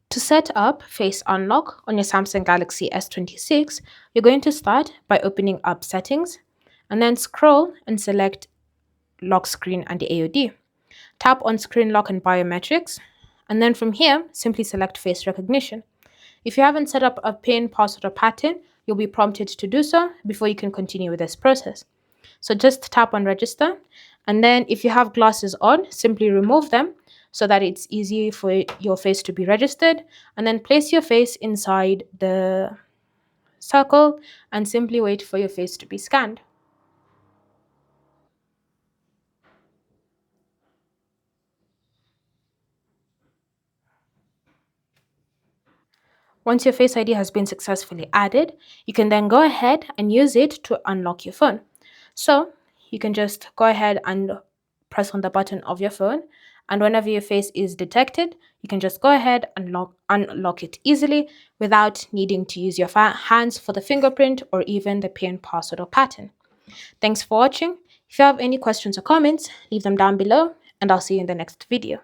To set up Face Unlock on your Samsung Galaxy S26, you're going to start by opening up Settings and then scroll and select Lock Screen and the AOD. Tap on Screen Lock and Biometrics, and then from here, simply select Face Recognition. If you haven't set up a PIN, password, or pattern, you'll be prompted to do so before you can continue with this process. So just tap on Register, and then if you have glasses on, simply remove them so that it's easy for your face to be registered, and then place your face inside the circle and simply wait for your face to be scanned. Once your Face ID has been successfully added, you can then go ahead and use it to unlock your phone. So you can just go ahead and press on the button of your phone, and whenever your face is detected, you can just go ahead and unlock it easily without needing to use your hands for the fingerprint or even the PIN, password, or pattern. Thanks for watching. If you have any questions or comments, leave them down below, and I'll see you in the next video.